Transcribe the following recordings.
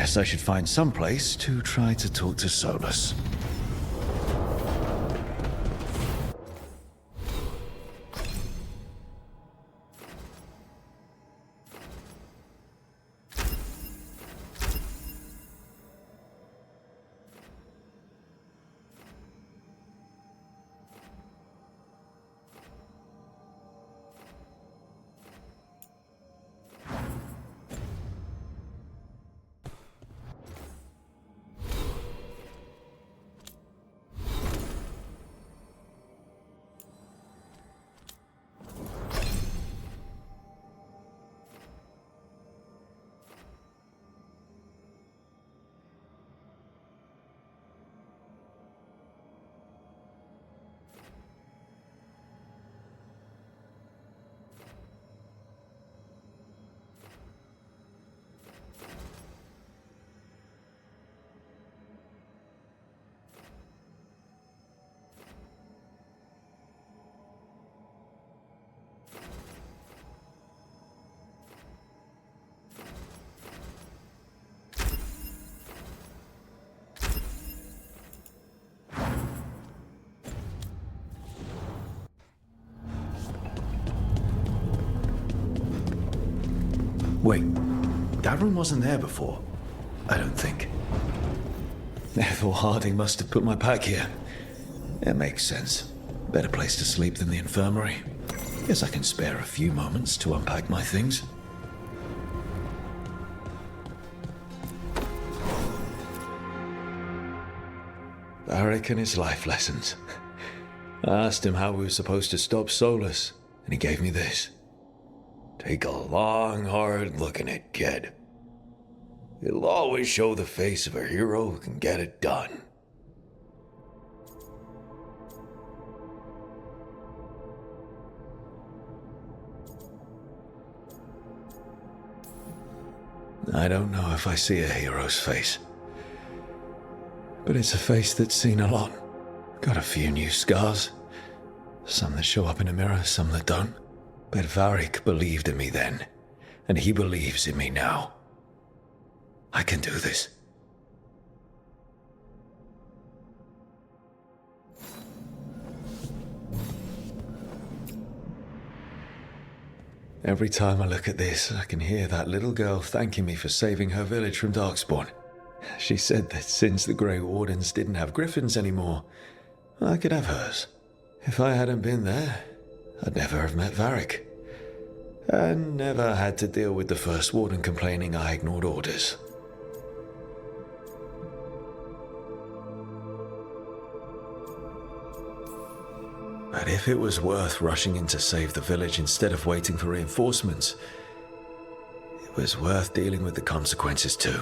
Guess I should find some place to try to talk to Solus. Wait, that room wasn't there before. I don't think. Ethel Harding must have put my pack here. It makes sense. Better place to sleep than the infirmary. Guess I can spare a few moments to unpack my things. Varric and his life lessons. I asked him how we were supposed to stop Solus, and he gave me this. Take a long, hard look at it, kid. It'll always show the face of a hero who can get it done. I don't know if I see a hero's face, but it's a face that's seen a lot. Got a few new scars. Some that show up in a mirror, some that don't. But Varric believed in me then, and he believes in me now. I can do this. Every time I look at this, I can hear that little girl thanking me for saving her village from Darkspawn. She said that since the Grey Wardens didn't have griffins anymore, I could have hers. If I hadn't been there, I'd never have met Varric, and never had to deal with the First Warden complaining I ignored orders. But if it was worth rushing in to save the village instead of waiting for reinforcements, it was worth dealing with the consequences too.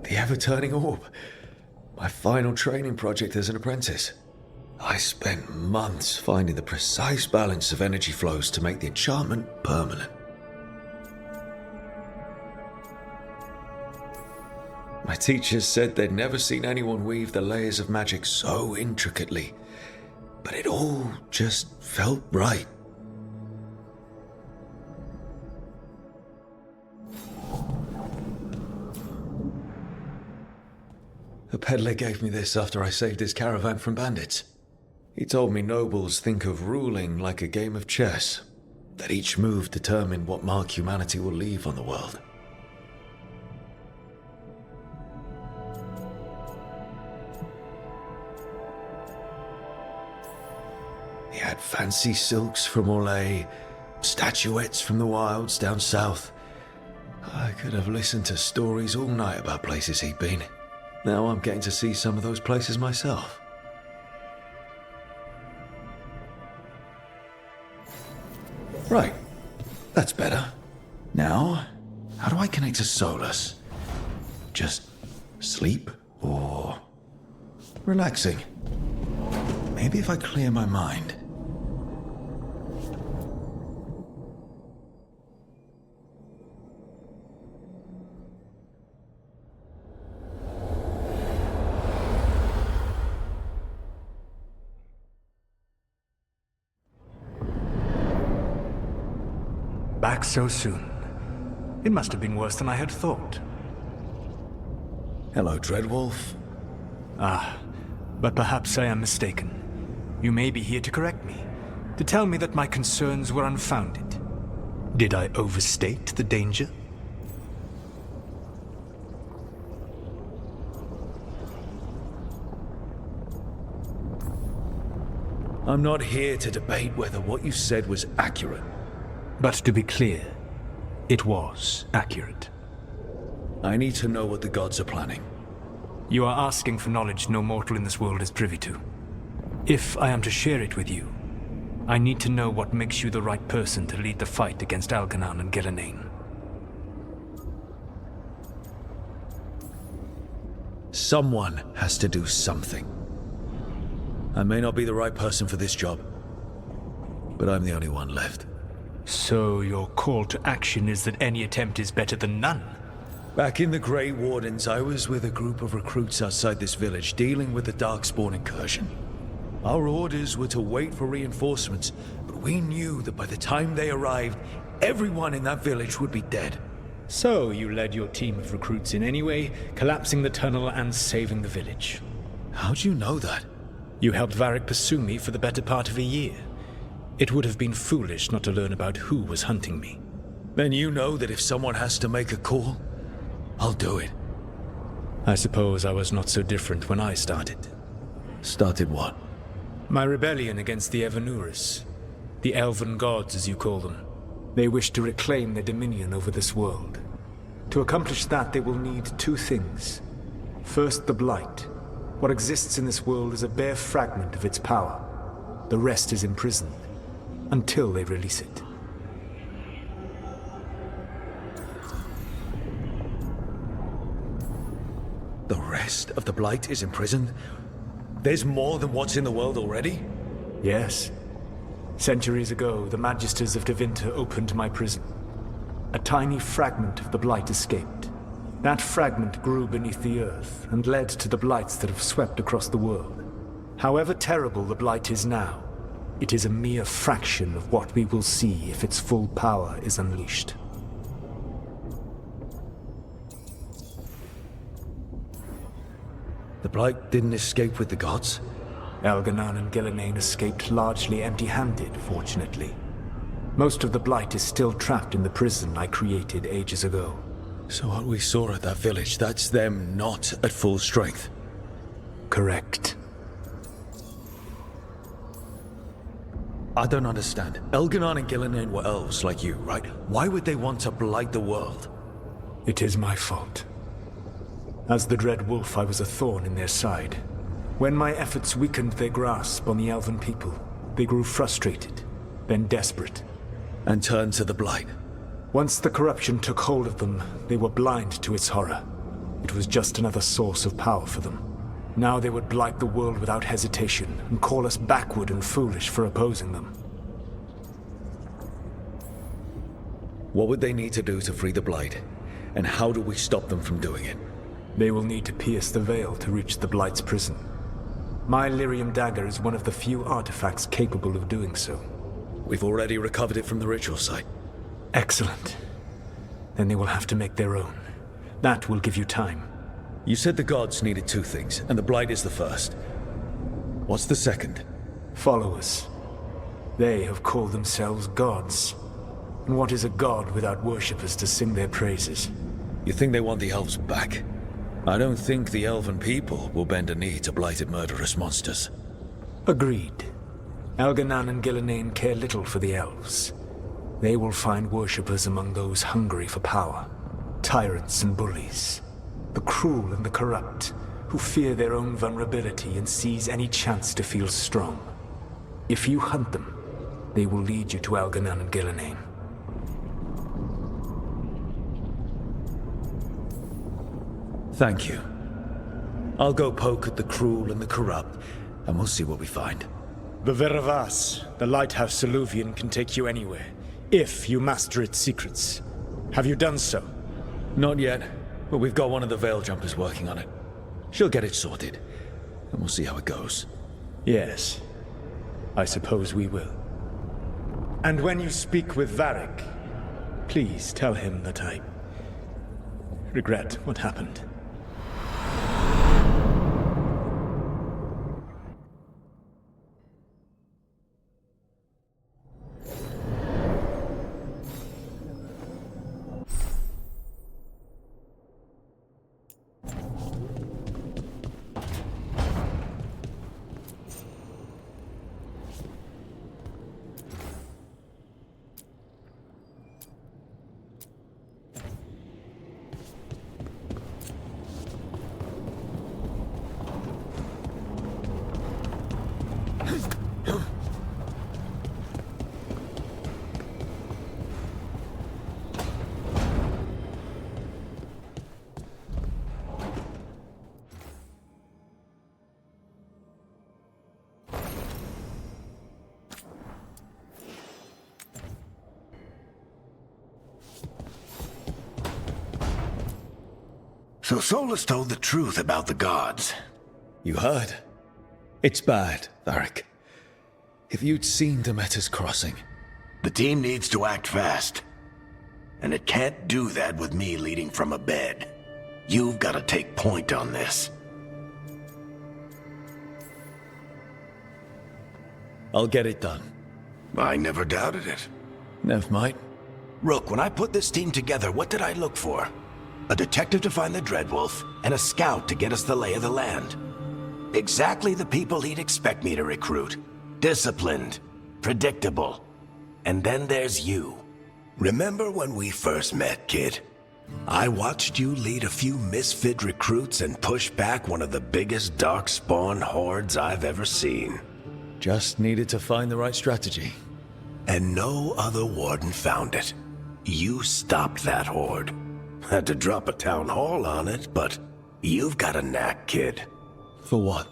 The ever-turning orb. My final training project as an apprentice. I spent months finding the precise balance of energy flows to make the enchantment permanent. My teachers said they'd never seen anyone weave the layers of magic so intricately, but it all just felt right. A peddler gave me this after I saved his caravan from bandits. He told me nobles think of ruling like a game of chess, that each move determined what mark humanity will leave on the world. He had fancy silks from Orlais, statuettes from the wilds down south. I could have listened to stories all night about places he'd been. Now I'm getting to see some of those places myself. Right, that's better. Now, how do I connect to Solus? Just sleep or relaxing? Maybe if I clear my mind. Back so soon. It must have been worse than I had thought. Hello, Dreadwolf. Ah, but perhaps I am mistaken. You may be here to correct me, to tell me that my concerns were unfounded. Did I overstate the danger? I'm not here to debate whether what you said was accurate. But to be clear, it was accurate. I need to know what the gods are planning. You are asking for knowledge no mortal in this world is privy to. If I am to share it with you, I need to know what makes you the right person to lead the fight against Algernon and Gillenane. Someone has to do something. I may not be the right person for this job, but I'm the only one left. So your call to action is that any attempt is better than none? Back in the Grey Wardens, I was with a group of recruits outside this village dealing with the Darkspawn incursion. Our orders were to wait for reinforcements, but we knew that by the time they arrived, everyone in that village would be dead. So you led your team of recruits in anyway, collapsing the tunnel and saving the village. How'd you know that? You helped Varric pursue me for the better part of a year. It would have been foolish not to learn about who was hunting me. Then you know that if someone has to make a call, I'll do it. I suppose I was not so different when I started. Started what? My rebellion against the Evanuris. The elven gods, as you call them. They wish to reclaim their dominion over this world. To accomplish that, they will need two things. First, the Blight. What exists in this world is a bare fragment of its power. The rest is imprisoned, until they release it. The rest of the Blight is imprisoned? There's more than what's in the world already? Yes. Centuries ago, the Magisters of Tevinter opened my prison. A tiny fragment of the Blight escaped. That fragment grew beneath the earth and led to the Blights that have swept across the world. However terrible the Blight is now, it is a mere fraction of what we will see if its full power is unleashed. The Blight didn't escape with the gods? Algernon and Gillenane escaped largely empty-handed, fortunately. Most of the Blight is still trapped in the prison I created ages ago. So what we saw at that village, that's them not at full strength? Correct. I don't understand. Algernon and Gillenane were elves like you, right? Why would they want to blight the world? It is my fault. As the Dread Wolf, I was a thorn in their side. When my efforts weakened their grasp on the elven people, they grew frustrated, then desperate. And turned to the Blight. Once the corruption took hold of them, they were blind to its horror. It was just another source of power for them. Now they would blight the world without hesitation, and call us backward and foolish for opposing them. What would they need to do to free the Blight? And how do we stop them from doing it? They will need to pierce the veil to reach the Blight's prison. My Lyrium dagger is one of the few artifacts capable of doing so. We've already recovered it from the ritual site. Excellent. Then they will have to make their own. That will give you time. You said the gods needed two things, and the Blight is the first. What's the second? Followers. They have called themselves gods. And what is a god without worshippers to sing their praises? You think they want the elves back? I don't think the elven people will bend a knee to blighted murderous monsters. Agreed. Algernon and Gillenane care little for the elves. They will find worshippers among those hungry for power. Tyrants and bullies. The cruel and the corrupt, who fear their own vulnerability and seize any chance to feel strong. If you hunt them, they will lead you to Algernon and Gillenane. Thank you. I'll go poke at the cruel and the corrupt, and we'll see what we find. The Veravas, the lighthouse Soluvian, can take you anywhere, if you master its secrets. Have you done so? Not yet, but we've got one of the Veil Jumpers working on it. She'll get it sorted, and we'll see how it goes. Yes, I suppose we will. And when you speak with Varric, Please tell him that I regret what happened. So Solus told the truth about the gods. You heard? It's bad, Varric. If you'd seen Demeter's crossing... The team needs to act fast. And it can't do that with me leading from a bed. You've got to take point on this. I'll get it done. I never doubted it. Never mind. Rook, when I put this team together, what did I look for? A detective to find the Dreadwolf, and a scout to get us the lay of the land. Exactly the people he'd expect me to recruit. Disciplined, predictable. And then there's you. Remember when we first met, kid? I watched you lead a few misfit recruits and push back one of the biggest darkspawn hordes I've ever seen. Just needed to find the right strategy. And no other warden found it. You stopped that horde. Had to drop a town hall on it, but you've got a knack, kid. For what?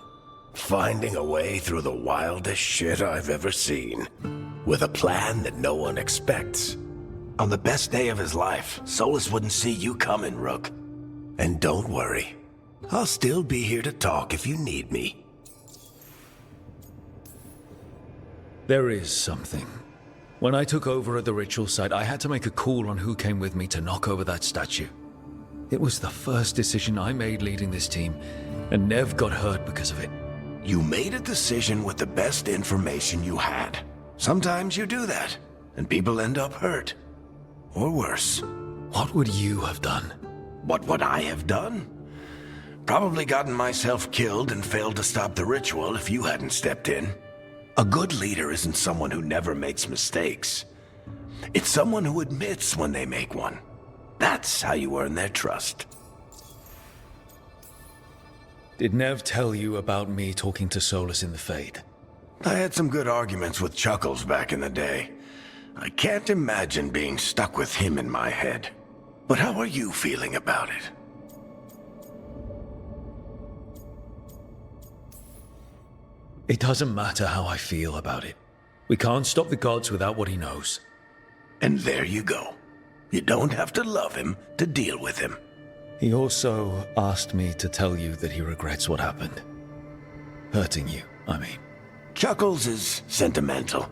Finding a way through the wildest shit I've ever seen. With a plan that no one expects. On the best day of his life, Solus wouldn't see you coming, Rook. And don't worry. I'll still be here to talk if you need me. There is something. When I took over at the ritual site, I had to make a call on who came with me to knock over that statue. It was the first decision I made leading this team, and Nev got hurt because of it. You made a decision with the best information you had. Sometimes you do that, and people end up hurt. Or worse. What would you have done? What would I have done? Probably gotten myself killed and failed to stop the ritual if you hadn't stepped in. A good leader isn't someone who never makes mistakes. It's someone who admits when they make one. That's how you earn their trust. Did Nev tell you about me talking to Solus in the Fade? I had some good arguments with Chuckles back in the day. I can't imagine being stuck with him in my head. But how are you feeling about it? It doesn't matter how I feel about it. We can't stop the gods without what he knows. And there you go. You don't have to love him to deal with him. He also asked me to tell you that he regrets what happened. Hurting you, I mean. Chuckles is sentimental.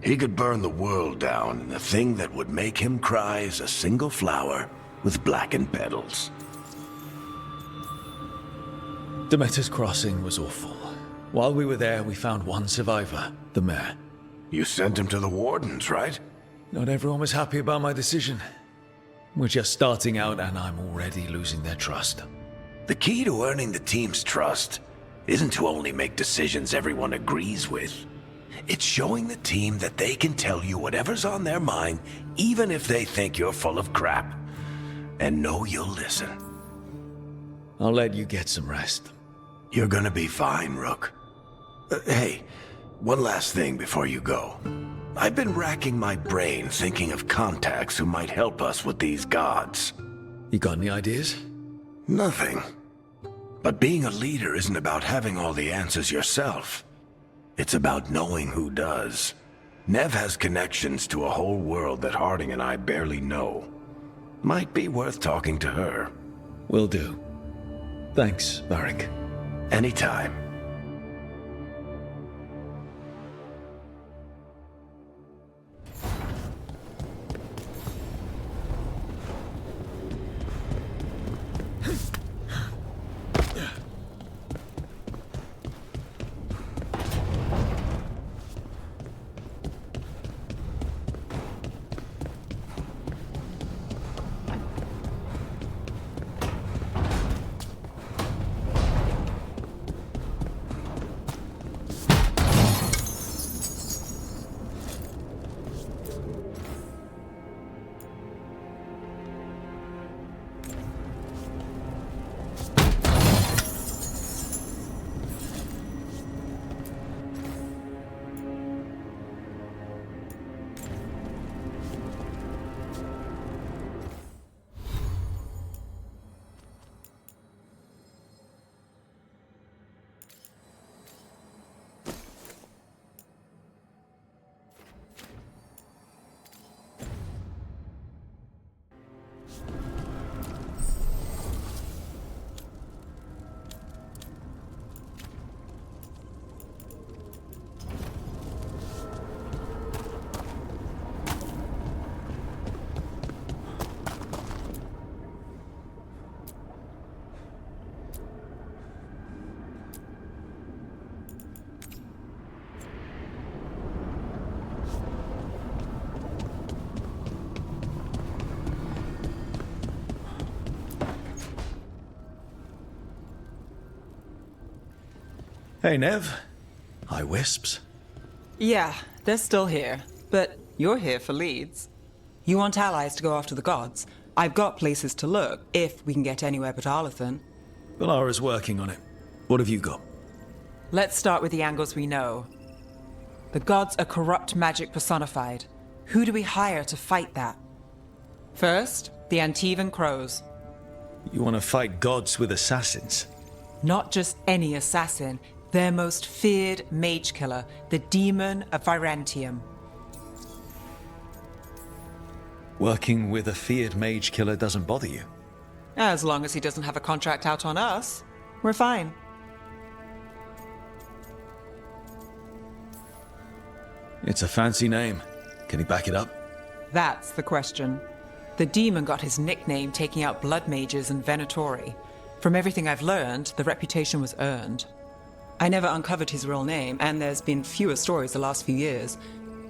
He could burn the world down, and the thing that would make him cry is a single flower with blackened petals. Demeter's crossing was awful. While we were there, we found one survivor, the mayor. You sent him to the wardens, right? Not everyone was happy about my decision. We're just starting out and I'm already losing their trust. The key to earning the team's trust isn't to only make decisions everyone agrees with. It's showing the team that they can tell you whatever's on their mind, even if they think you're full of crap. And know you'll listen. I'll let you get some rest. You're gonna be fine, Rook. Hey, one last thing before you go. I've been racking my brain thinking of contacts who might help us with these gods. You got any ideas? Nothing. But being a leader isn't about having all the answers yourself. It's about knowing who does. Nev has connections to a whole world that Harding and I barely know. Might be worth talking to her. Will do. Thanks, Varric. Anytime. Hey, Nev. Hi, Wisps. Yeah, they're still here. But you're here for leads. You want allies to go after the gods? I've got places to look, if we can get anywhere but Arlathan. Valara's working on it. What have you got? Let's start with the angles we know. The gods are corrupt magic personified. Who do we hire to fight that? First, the Antivan Crows. You want to fight gods with assassins? Not just any assassin, their most feared mage killer, the Demon of Virantium. Working with a feared mage killer doesn't bother you? As long as he doesn't have a contract out on us, we're fine. It's a fancy name. Can he back it up? That's the question. The demon got his nickname taking out blood mages and Venatori. From everything I've learned, the reputation was earned. I never uncovered his real name, and there's been fewer stories the last few years,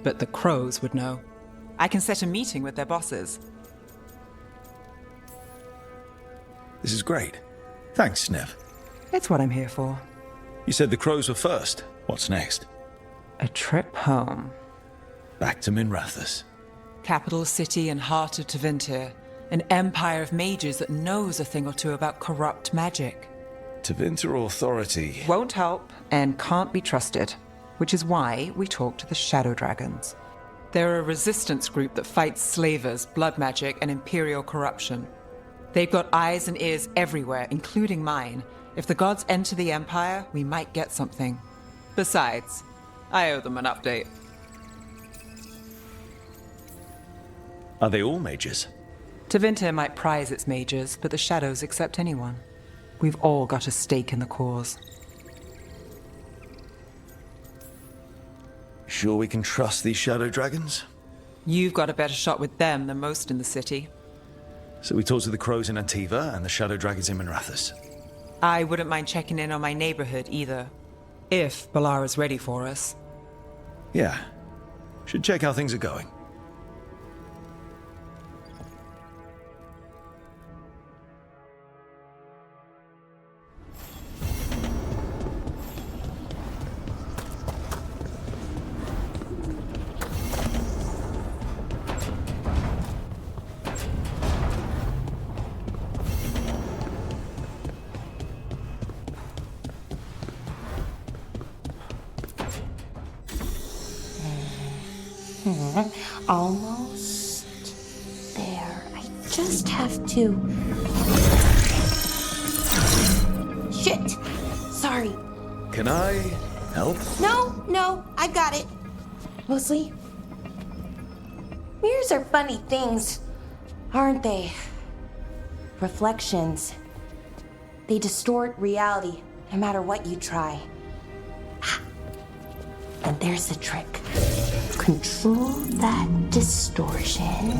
but the Crows would know. I can set a meeting with their bosses. This is great. Thanks, Nev. It's what I'm here for. You said the Crows were first. What's next? A trip home. Back to Minrathous. Capital city and heart of Tevinter. An empire of mages that knows a thing or two about corrupt magic. Tevinter authority. Won't help and can't be trusted, which is why we talk to the Shadow Dragons. They're a resistance group that fights slavers, blood magic, and imperial corruption. They've got eyes and ears everywhere, including mine. If the gods enter the Empire, we might get something. Besides, I owe them an update. Are they all mages? Tevinter might prize its mages, but the Shadows accept anyone. We've all got a stake in the cause. Sure we can trust these Shadow Dragons? You've got a better shot with them than most in the city. So we talk to the Crows in Antiva and the Shadow Dragons in Minrathous. I wouldn't mind checking in on my neighborhood either. If Balara's ready for us. Yeah. Should check how things are going. Almost there. I just have to... Shit! Sorry. Can I help? No, I've got it. Mostly, mirrors are funny things, aren't they? Reflections. They distort reality, no matter what you try. And there's the trick. Control that distortion.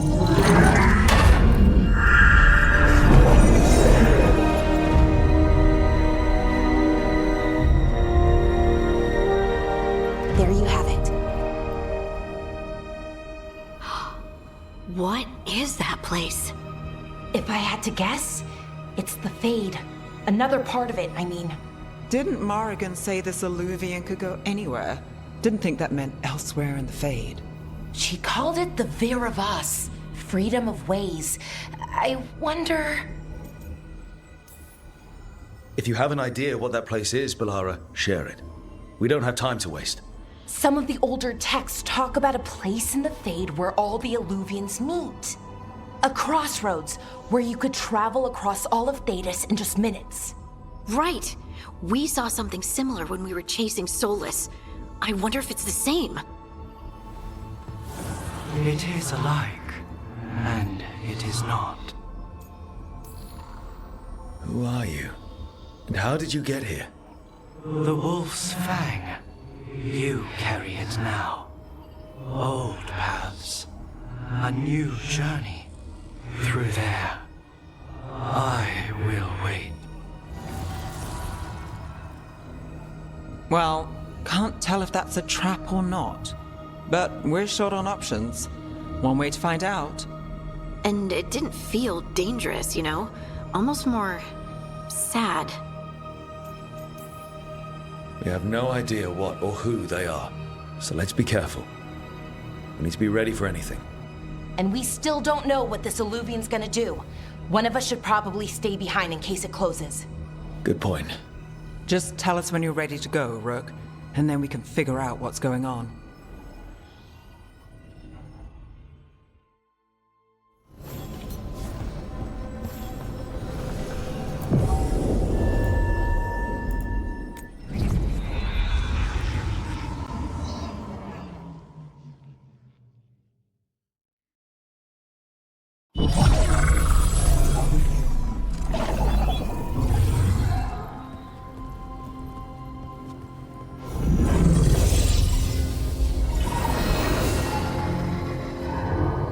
There you have it. What is that place? If I had to guess, it's the Fade. Another part of it, I mean. Didn't Morrigan say this Alluvian could go anywhere? Didn't think that meant elsewhere in the Fade. She called it the Vir of Us, freedom of ways. I wonder... If you have an idea what that place is, Balara, share it. We don't have time to waste. Some of the older texts talk about a place in the Fade where all the Alluvians meet. A crossroads where you could travel across all of Thedas in just minutes. Right. We saw something similar when we were chasing Solus. I wonder if it's the same. It is alike, and it is not. Who are you? And how did you get here? The Wolf's Fang. You carry it now. Old paths. A new journey. Through there. I will wait. Well, can't tell if that's a trap or not. But we're short on options. One way to find out. And it didn't feel dangerous, you know? Almost more... sad. We have no idea what or who they are, so let's be careful. We need to be ready for anything. And we still don't know what this Alluvian's gonna do. One of us should probably stay behind in case it closes. Good point. Just tell us when you're ready to go, Rook, and then we can figure out what's going on.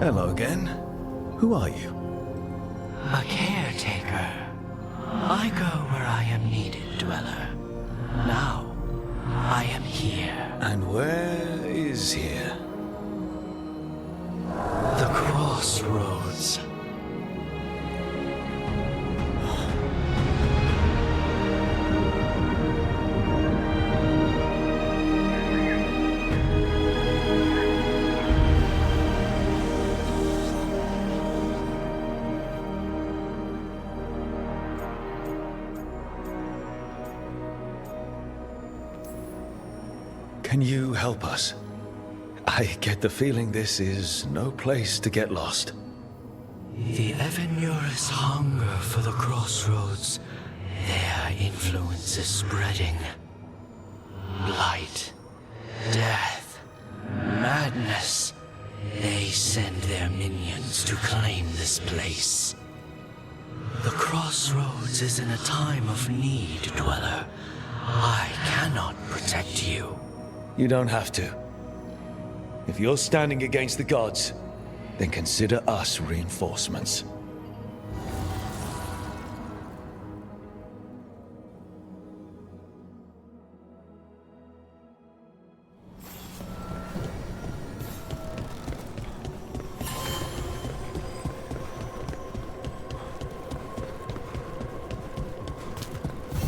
Hello again. Who are you? A caretaker. I go where I am needed, Dweller. Now, I am here. And where is here? The crossroads. Can you help us? I get the feeling this is no place to get lost. The Evanurus hunger for the crossroads. Their influence is spreading. Blight, death, madness. They send their minions to claim this place. The crossroads is in a time of need, Dweller. I cannot protect you. You don't have to. If you're standing against the gods, then consider us reinforcements.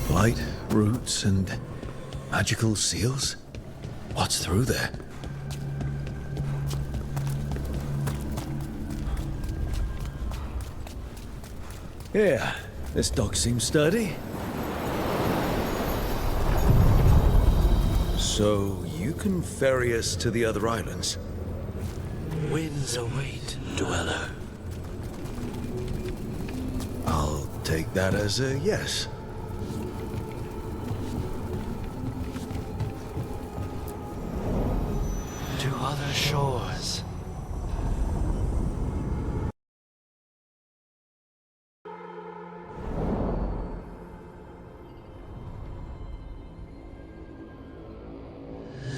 Blight, roots, and magical seals? What's through there? Yeah, this dog seems sturdy. So you can ferry us to the other islands? Winds await, Dweller. I'll take that as a yes. To other shores.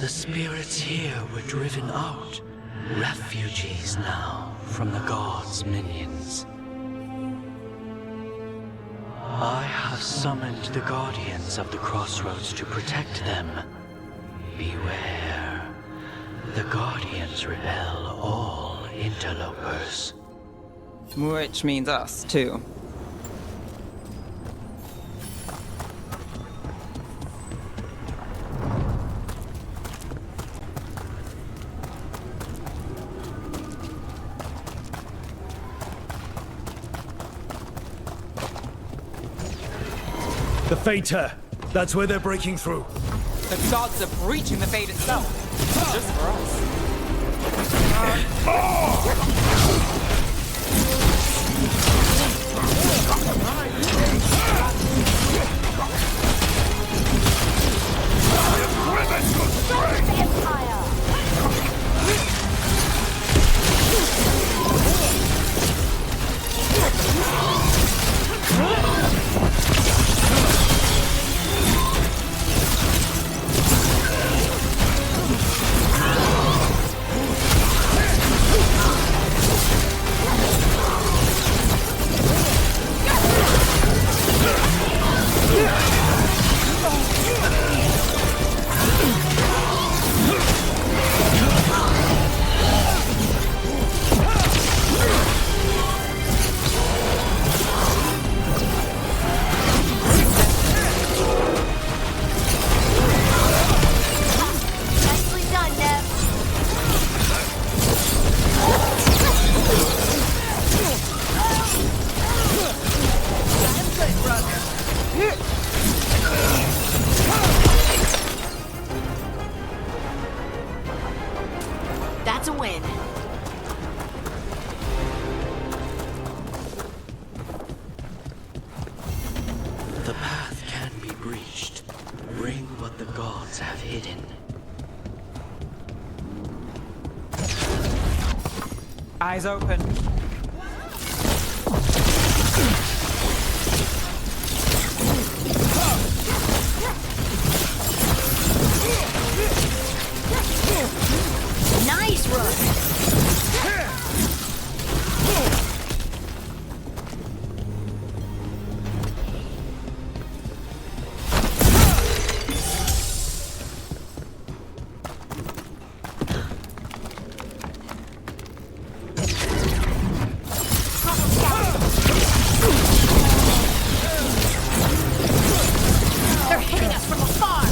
The spirits here were driven out, refugees now from the gods' minions. I have summoned the guardians of the crossroads to protect them. Beware. The guardians repel all interlopers. Which means us, too. The Fater! That's where they're breaking through. The gods are breaching the fate itself. Just for us. That's a win. The path can be breached. Bring what the gods have hidden. Eyes open. Nice run! They're hitting us from afar!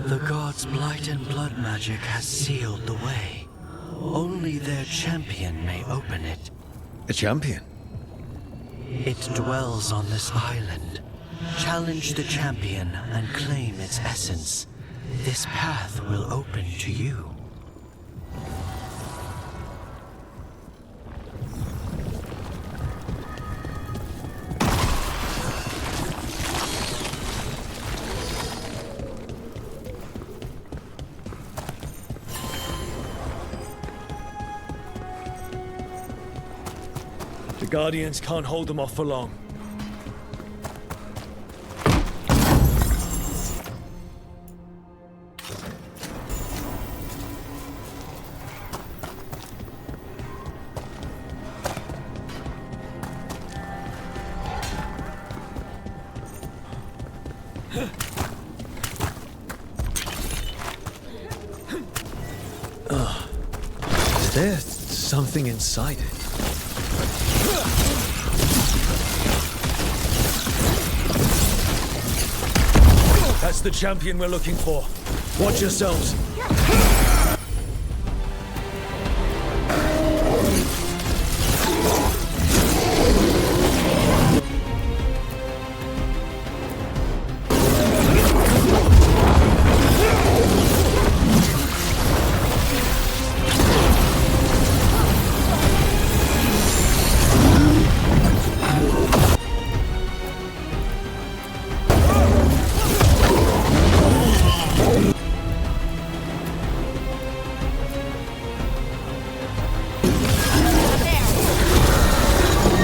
The gods' blight and blood magic has sealed the way. Only their champion may open it. A champion? It dwells on this island. Challenge the champion and claim its essence. This path will open to you. The Guardians can't hold them off for long. Is there something inside it? That's the champion we're looking for. Watch yourselves.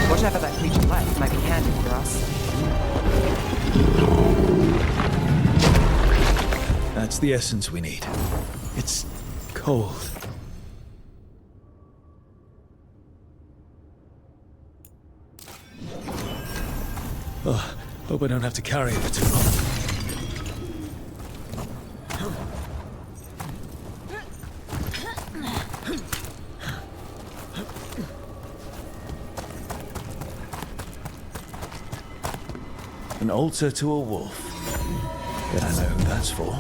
Whatever that creature left might be handy for us. That's the essence we need. It's cold. Oh, hope I don't have to carry it for too long. An altar to a wolf. Bet I know who that's for.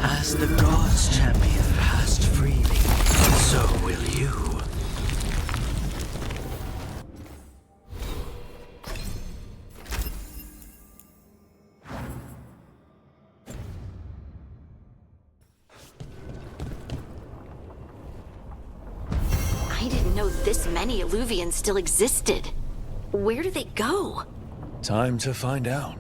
As the gods' champion passed freely, so will you. I didn't know this many Illuvians still existed. Where do they go? Time to find out.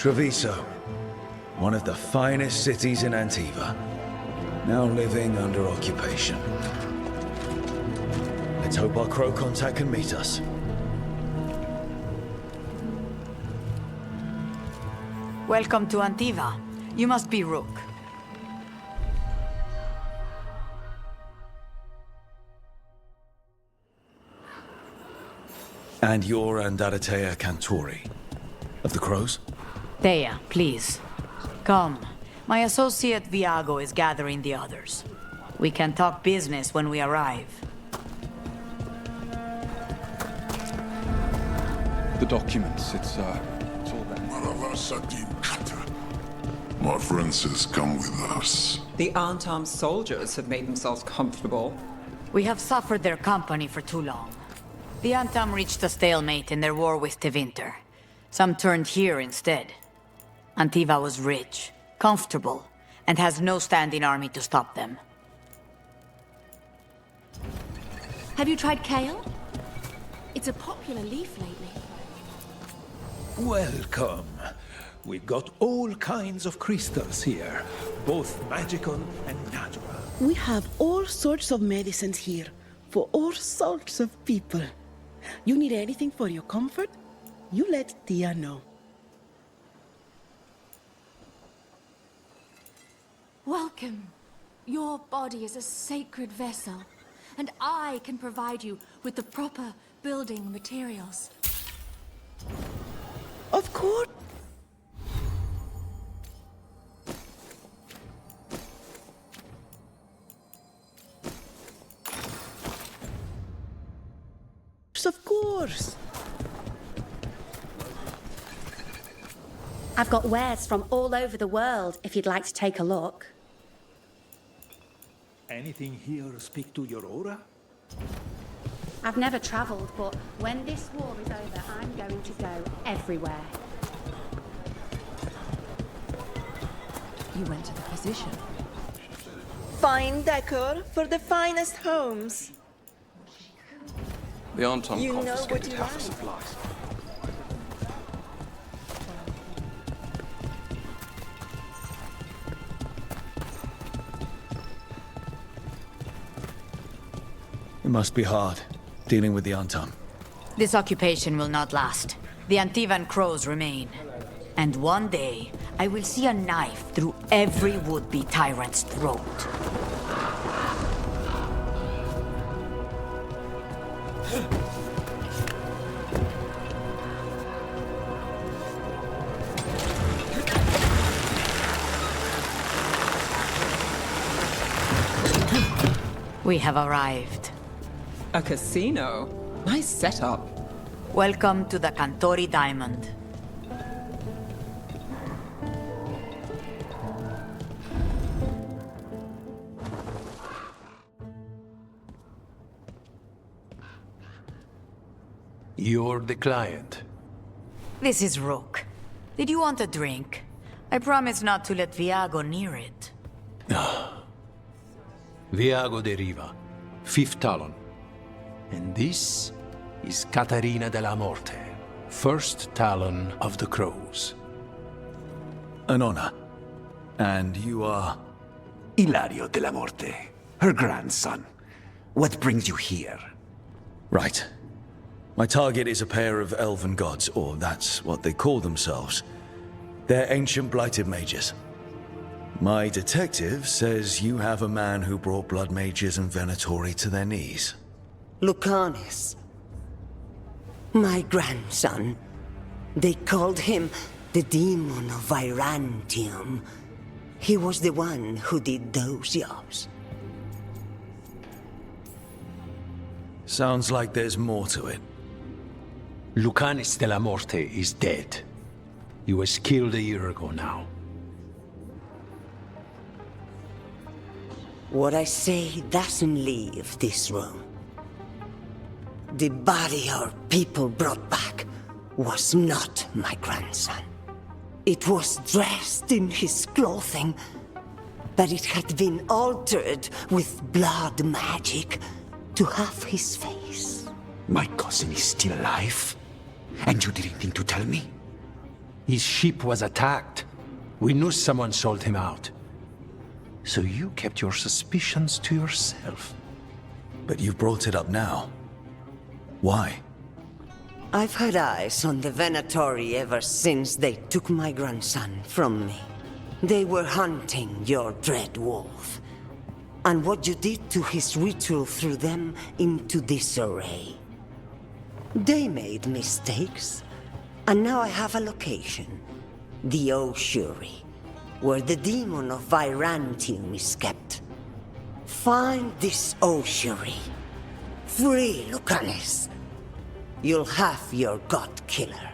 Treviso, one of the finest cities in Antiva, now living under occupation. Let's hope our crow contact can meet us. Welcome to Antiva. You must be Rook. And you're Andaratea Cantori, of the Crows? Thea, please. Come. My associate Viago is gathering the others. We can talk business when we arrive. The documents, it's all there. My friend says come with us. The unarmed soldiers have made themselves comfortable. We have suffered their company for too long. The Antam reached a stalemate in their war with Tevinter. Some turned here instead. Antiva was rich, comfortable, and has no standing army to stop them. Have you tried kale? It's a popular leaf lately. Welcome. We've got all kinds of crystals here, both magical and natural. We have all sorts of medicines here, for all sorts of people. You need anything for your comfort? You let Tia know. Welcome. Your body is a sacred vessel, and I can provide you with the proper building materials. Of course. Of course. I've got wares from all over the world if you'd like to take a look. Anything here speak to your aura? I've never travelled, but when this war is over, I'm going to go everywhere. You went to the physician. Fine decor for the finest homes. The Anton You know confiscated what you half the want. supplies. It must be hard, dealing with the Anton. This occupation will not last. The Antivan crows remain. And one day, I will see a knife through every would-be tyrant's throat. We have arrived. A casino? Nice setup. Welcome to the Cantori Diamond. You're the client. This is Rook. Did you want a drink? I promise not to let Viago near it. Viago de Riva, 5th Talon. And this is Caterina della Morte, 1st Talon of the Crows. An honor. And you are? Ilario della Morte, her grandson. What brings you here? Right. My target is a pair of elven gods, or that's what they call themselves. They're ancient blighted mages. My detective says you have a man who brought blood mages and Venatori to their knees. Lucanus. My grandson. They called him the Demon of Virantium. He was the one who did those jobs. Sounds like there's more to it. Lucanus della Morte is dead. He was killed a year ago now. What I say doesn't leave this room. The body our people brought back was not my grandson. It was dressed in his clothing, but it had been altered with blood magic to have his face. My cousin is still alive? And you didn't think to tell me? His ship was attacked. We knew someone sold him out. So you kept your suspicions to yourself. But you've brought it up now. Why? I've had eyes on the Venatori ever since they took my grandson from me. They were hunting your dread wolf. And what you did to his ritual threw them into disarray. They made mistakes, and now I have a location. The ossuary, where the demon of Virantium is kept. Find this ossuary. Free Lucanus. You'll have your god killer.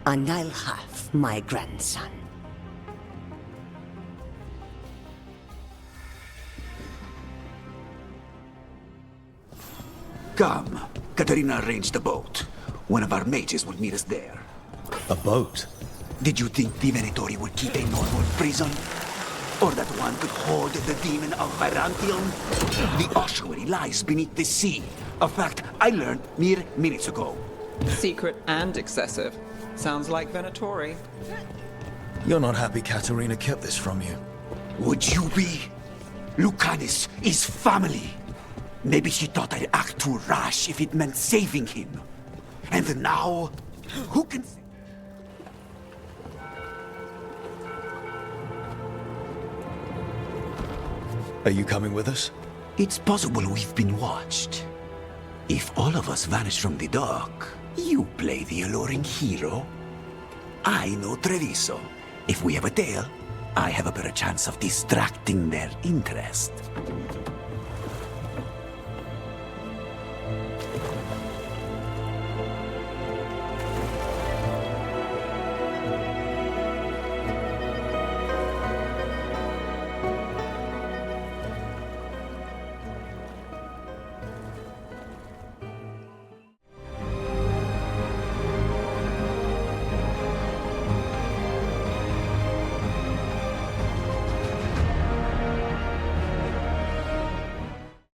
And I'll have my grandson. Come. Katerina arranged the boat. One of our mages will meet us there. A boat? Did you think the Venatori would keep a normal prison? Or that one could hold the demon of Virantium? The ossuary lies beneath the sea. A fact I learned mere minutes ago. Secret and excessive. Sounds like Venatori. You're not happy Katerina kept this from you. Would you be? Lucanus is family. Maybe she thought I'd act too rash if it meant saving him. And now, who can say? Are you coming with us? It's possible we've been watched. If all of us vanish from the dock, you play the alluring hero. I know Treviso. If we have a tail, I have a better chance of distracting their interest.